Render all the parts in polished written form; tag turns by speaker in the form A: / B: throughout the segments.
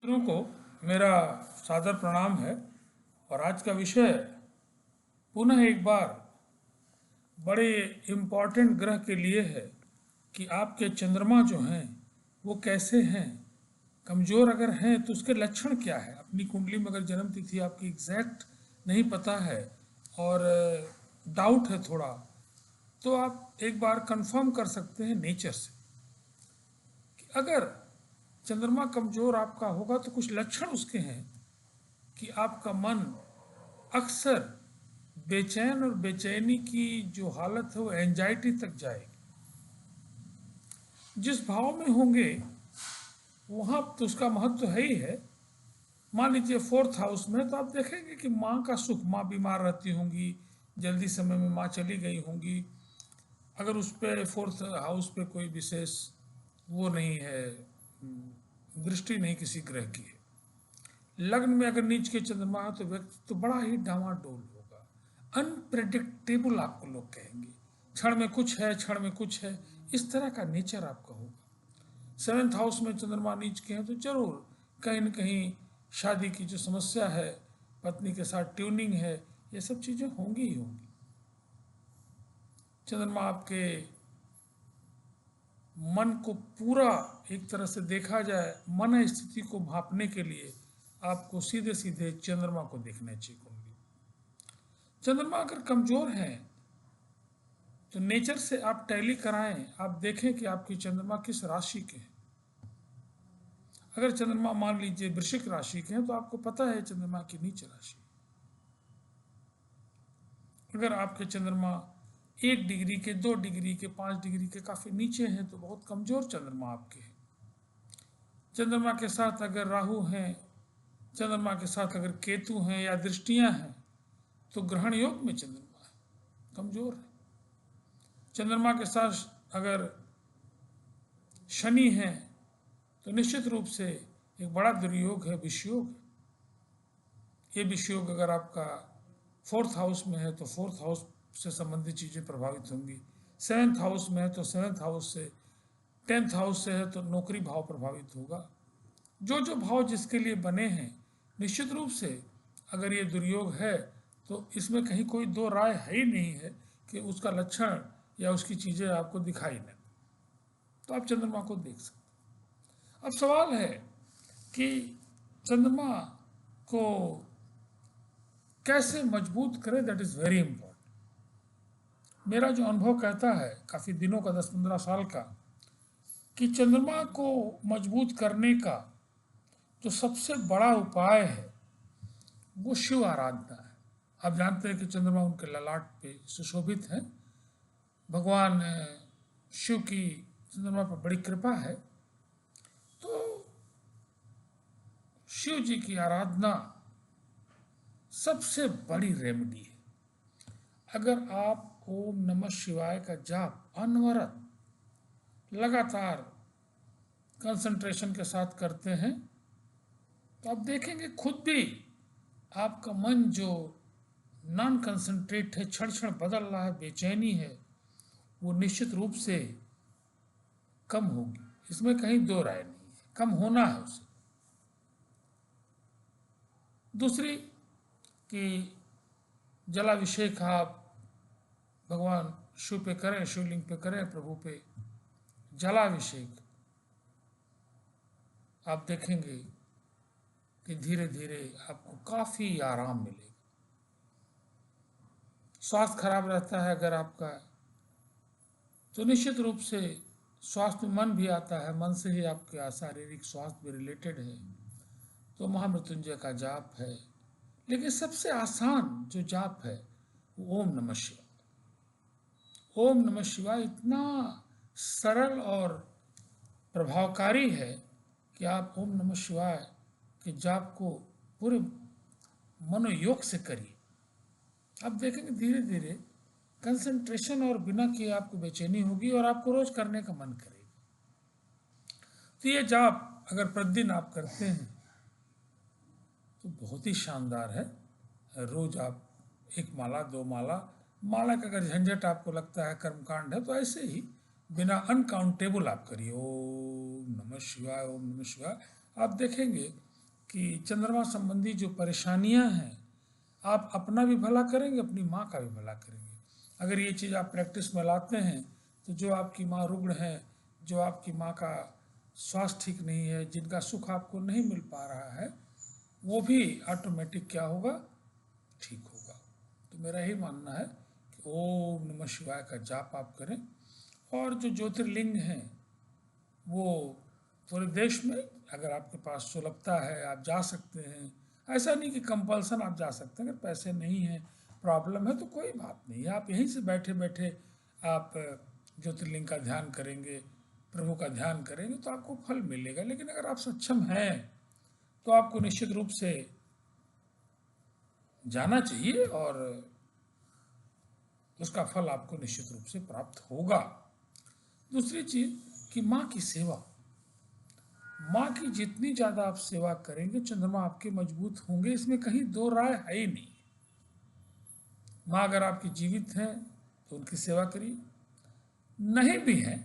A: मित्रों को मेरा सादर प्रणाम है। और आज का विषय पुनः एक बार बड़े इम्पॉर्टेंट ग्रह के लिए है कि आपके चंद्रमा जो हैं वो कैसे हैं। कमज़ोर अगर हैं तो उसके लक्षण क्या है। अपनी कुंडली में अगर जन्म तिथि आपकी एग्जैक्ट नहीं पता है और डाउट है थोड़ा, तो आप एक बार कंफर्म कर सकते हैं नेचर से कि अगर चंद्रमा कमज़ोर आपका होगा तो कुछ लक्षण उसके हैं कि आपका मन अक्सर बेचैन और बेचैनी की जो हालत है वो एंजाइटी तक जाएगी। जिस भाव में होंगे वहाँ तो उसका महत्व है ही है। मान लीजिए फोर्थ हाउस में, तो आप देखेंगे कि माँ का सुख, माँ बीमार रहती होंगी, जल्दी समय में माँ चली गई होंगी। अगर उस पर फोर्थ हाउस पे कोई विशेष वो नहीं है, दृष्टि नहीं किसी ग्रह की है। लग्न में अगर नीच के चंद्रमा है तो व्यक्ति तो बड़ा ही डामाडोल होगा, अनप्रेडिक्टेबल आपको लोग कहेंगे। क्षण में कुछ है, क्षण में कुछ है, इस तरह का नेचर आपका होगा। सेवेंथ हाउस में चंद्रमा नीच के हैं तो जरूर कहीं न कहीं शादी की जो समस्या है, पत्नी के साथ ट्यूनिंग है, ये सब चीज़ें होंगी ही होंगी। चंद्रमा आपके मन को पूरा एक तरह से देखा जाए, मन स्थिति को भांपने के लिए आपको सीधे सीधे चंद्रमा को देखना चाहिए कुंडली। चंद्रमा अगर कमजोर है तो नेचर से आप टैली कराएं, आप देखें कि आपकी चंद्रमा किस राशि के हैं। अगर चंद्रमा मान लीजिए वृश्चिक राशि के हैं तो आपको पता है चंद्रमा की नीच राशि। अगर आपके चंद्रमा 1 डिग्री के, 2 डिग्री के, 5 डिग्री के काफ़ी नीचे हैं तो बहुत कमज़ोर चंद्रमा आपके हैं। चंद्रमा के साथ अगर राहु हैं, चंद्रमा के साथ अगर केतु हैं या दृष्टियां हैं तो ग्रहण योग में चंद्रमा है, कमज़ोर है। चंद्रमा के साथ अगर शनि है तो निश्चित रूप से एक बड़ा दुर्योग है, विषयोग है। ये विषयोग अगर आपका फोर्थ हाउस में है तो फोर्थ हाउस से संबंधित चीज़ें प्रभावित होंगी। सेवेंथ हाउस में है तो सेवेंथ हाउस से, 10th हाउस से है तो नौकरी भाव प्रभावित होगा। जो जो भाव जिसके लिए बने हैं, निश्चित रूप से अगर ये दुर्योग है तो इसमें कहीं कोई दो राय है ही नहीं है कि उसका लक्षण या उसकी चीज़ें आपको दिखाई न, तो आप चंद्रमा को देख सकते। अब सवाल है कि चंद्रमा को कैसे मजबूत करें, दैट इज़ वेरी इंपॉर्टेंट। मेरा जो अनुभव कहता है काफ़ी दिनों का, 10-15 साल का, कि चंद्रमा को मजबूत करने का जो सबसे बड़ा उपाय है वो शिव आराधना है। आप जानते हैं कि चंद्रमा उनके ललाट पे सुशोभित है। भगवान शिव की चंद्रमा पर बड़ी कृपा है, तो शिव जी की आराधना सबसे बड़ी रेमेडी है। अगर आप ओम नमः शिवाय का जाप अनवरत लगातार कंसंट्रेशन के साथ करते हैं तो आप देखेंगे खुद भी आपका मन जो नॉन कंसंट्रेट है, क्षण क्षण बदल रहा है, बेचैनी है, वो निश्चित रूप से कम होगी। इसमें कहीं दो राय नहीं है, कम होना है उसे। दूसरी कि जलाभिषेक आप भगवान शिव पे करें, शिवलिंग पे करें, प्रभु पे जलाभिषेक, आप देखेंगे कि धीरे धीरे आपको काफ़ी आराम मिलेगा। स्वास्थ्य खराब रहता है अगर आपका, तो निश्चित रूप से स्वास्थ्य में मन भी आता है, मन से ही आपका शारीरिक स्वास्थ्य भी रिलेटेड है। तो महामृत्युंजय का जाप है, लेकिन सबसे आसान जो जाप है वो ओम नमः शिवाय। ओम नमः शिवाय इतना सरल और प्रभावकारी है कि आप ओम नमः शिवाय के जाप को पूरे मनोयोग से करिए। आप देखेंगे धीरे धीरे कंसंट्रेशन और बिना किए आपको बेचैनी होगी और आपको रोज करने का मन करेगा। तो ये जाप अगर प्रतिदिन आप करते हैं तो बहुत ही शानदार है। रोज आप 1 माला 2 माला, माला का अगर झंझट आपको लगता है, कर्मकांड है, तो ऐसे ही बिना अनकाउंटेबल आप करिए ओम नमः शिवाय, ओम नमः शिवाय। आप देखेंगे कि चंद्रमा संबंधी जो परेशानियां हैं, आप अपना भी भला करेंगे, अपनी माँ का भी भला करेंगे। अगर ये चीज़ आप प्रैक्टिस में लाते हैं तो जो आपकी माँ रुग्ण है, जो आपकी माँ का स्वास्थ्य ठीक नहीं है, जिनका सुख आपको नहीं मिल पा रहा है, वो भी ऑटोमेटिक क्या होगा, ठीक होगा। तो मेरा यही मानना है कि ओम नमः शिवाय का जाप आप करें। और जो ज्योतिर्लिंग हैं वो पूरे देश में अगर आपके पास सुलभता है आप जा सकते हैं। ऐसा नहीं कि कंपल्सन आप जा सकते हैं, अगर पैसे नहीं हैं, प्रॉब्लम है तो कोई बात नहीं, आप यहीं से बैठे बैठे आप ज्योतिर्लिंग का ध्यान करेंगे, प्रभु का ध्यान करेंगे तो आपको फल मिलेगा। लेकिन अगर आप सक्षम हैं तो आपको निश्चित रूप से जाना चाहिए और उसका फल आपको निश्चित रूप से प्राप्त होगा। दूसरी चीज कि माँ की सेवा, माँ की जितनी ज़्यादा आप सेवा करेंगे चंद्रमा आपके मजबूत होंगे, इसमें कहीं दो राय है ही नहीं। माँ अगर आपकी जीवित हैं तो उनकी सेवा करिए, नहीं भी हैं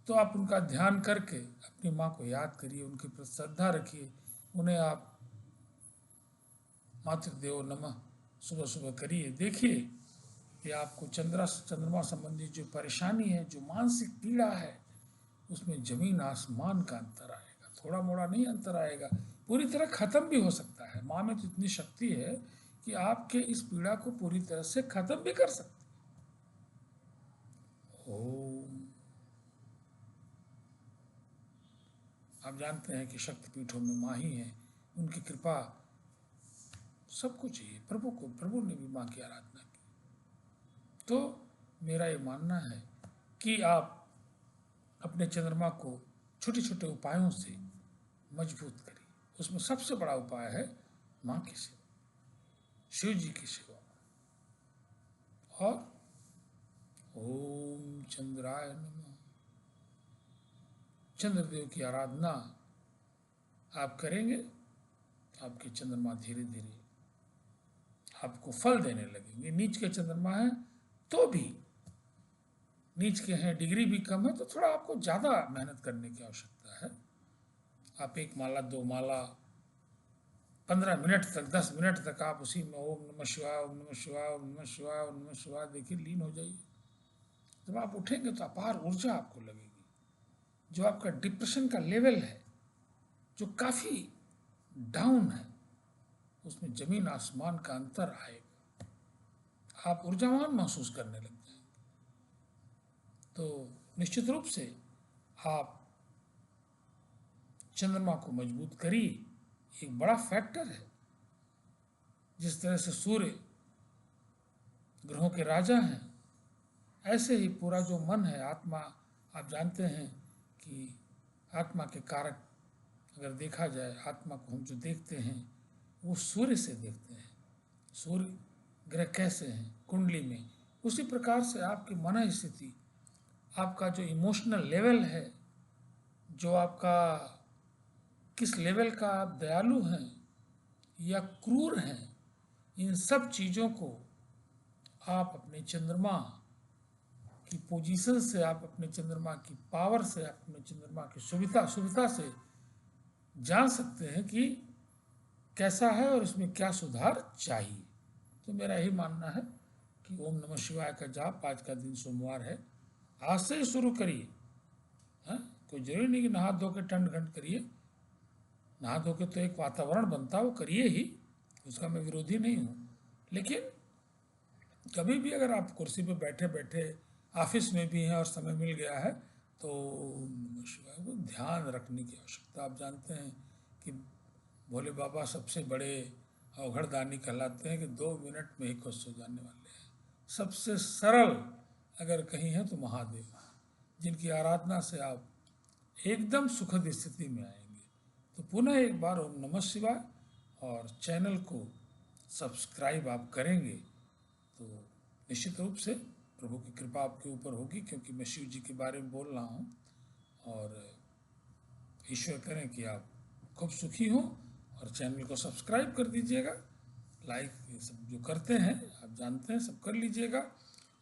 A: तो आप उनका ध्यान करके अपनी माँ को याद करिए, उनके प्रति श्रद्धा रखिए, उन्हें आप मातृदेवो नमः सुबह सुबह करिए। देखिए कि आपको चंद्रमा संबंधी जो परेशानी है, जो मानसिक पीड़ा है, उसमें जमीन आसमान का अंतर आएगा। थोड़ा मोड़ा नहीं अंतर आएगा, पूरी तरह खत्म भी हो सकता है। माँ में तो इतनी शक्ति है कि आपके इस पीड़ा को पूरी तरह से खत्म भी कर सकती है। ओम। आप जानते हैं कि शक्तिपीठों में माँ ही है, उनकी कृपा सबको चाहिए। प्रभु को, प्रभु ने भी माँ की आराधना की। तो मेरा ये मानना है कि आप अपने चंद्रमा को छोटे छोटे उपायों से मजबूत करिए। उसमें सबसे बड़ा उपाय है माँ की सेवा, शिव जी की सेवा। और ओम चंद्राय नमः, चंद्रदेव की आराधना आप करेंगे, आपके चंद्रमा धीरे धीरे आपको फल देने लगेंगे। नीच के चंद्रमा है तो भी, नीच के हैं, डिग्री भी कम है तो थोड़ा आपको ज़्यादा मेहनत करने की आवश्यकता है। आप एक माला, दो माला, 15 मिनट तक, 10 मिनट तक आप उसी में ओम नमः शिवाय, ओम नमः शिवाय, ओम नमः शिवाय, ओम नमः शिवाय देखिए, लीन हो जाइए। जब आप उठेंगे तो अपार ऊर्जा आपको लगेगी। जो आपका डिप्रेशन का लेवल है, जो काफ़ी डाउन है, उसमें जमीन आसमान का अंतर आएगा। आप ऊर्जावान महसूस करने लग जाएंगे। तो निश्चित रूप से आप चंद्रमा को मजबूत करिए, एक बड़ा फैक्टर है। जिस तरह से सूर्य ग्रहों के राजा हैं, ऐसे ही पूरा जो मन है, आत्मा, आप जानते हैं कि आत्मा के कारक अगर देखा जाए, आत्मा को हम जो देखते हैं वो सूर्य से देखते हैं। सूर्य ग्रह कैसे हैं कुंडली में, उसी प्रकार से आपकी मन स्थिति, आपका जो इमोशनल लेवल है, जो आपका किस लेवल का आप दयालु हैं या क्रूर हैं, इन सब चीज़ों को आप अपने चंद्रमा की पोजीशन से, आप अपने चंद्रमा की पावर से, आप अपने चंद्रमा की सुविधा से जान सकते हैं कि कैसा है और इसमें क्या सुधार चाहिए। तो मेरा यही मानना है कि ओम नमः शिवाय का जाप, आज का दिन सोमवार है, आज से ही शुरू करिए। हाँ, कोई जरूरी नहीं कि नहा धो के टंड घंट करिए। नहा धो के तो एक वातावरण बनता है, वो करिए ही, उसका मैं विरोधी नहीं हूँ। लेकिन कभी भी अगर आप कुर्सी पे बैठे बैठे ऑफिस में भी हैं और समय मिल गया है तो शिवाय को ध्यान रखने की आवश्यकता। आप जानते हैं कि भोले बाबा सबसे बड़े अवघड़दानी कहलाते हैं कि 2 मिनट में ही खुश हो जाने वाले हैं। सबसे सरल अगर कहीं है तो महादेव, जिनकी आराधना से आप एकदम सुखद स्थिति में आएंगे। तो पुनः एक बार ओम नमः शिवाय, और चैनल को सब्सक्राइब आप करेंगे तो निश्चित रूप से प्रभु की कृपा आपके ऊपर होगी, क्योंकि मैं शिव जी के बारे में बोल रहा हूँ। और ईश्वर करें कि आप खूब सुखी हों, और चैनल को सब्सक्राइब कर दीजिएगा, लाइक ये सब जो करते हैं आप जानते हैं, सब कर लीजिएगा।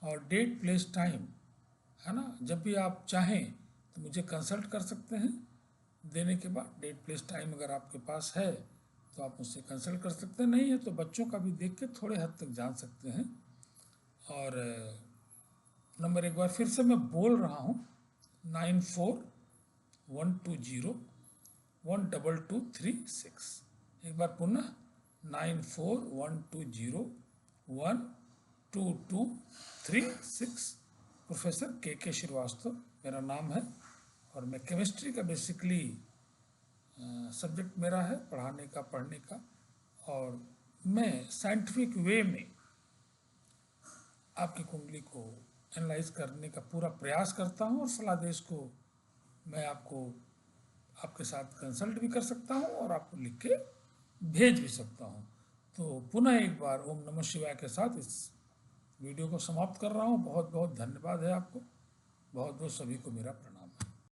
A: और डेट प्लेस टाइम है ना, जब भी आप चाहें तो मुझे कंसल्ट कर सकते हैं। देने के बाद डेट प्लेस टाइम अगर आपके पास है तो आप मुझसे कंसल्ट कर सकते हैं, नहीं है तो बच्चों का भी देख के थोड़े हद तक जान सकते हैं। और नंबर एक बार फिर से मैं बोल रहा हूँ, 9412012236। एक बार पुनः 9412012236। प्रोफेसर के श्रीवास्तव मेरा नाम है और मैं केमिस्ट्री का बेसिकली सब्जेक्ट मेरा है पढ़ाने का, पढ़ने का, और मैं साइंटिफिक वे में आपकी कुंडली को एनालाइज करने का पूरा प्रयास करता हूँ और फलादेश को मैं आपको आपके साथ कंसल्ट भी कर सकता हूँ और आपको लिख के भेज भी सकता हूँ। तो पुनः एक बार ओम नमः शिवाय के साथ इस वीडियो को समाप्त कर रहा हूँ। बहुत बहुत धन्यवाद है आपको, बहुत बहुत सभी को मेरा प्रणाम।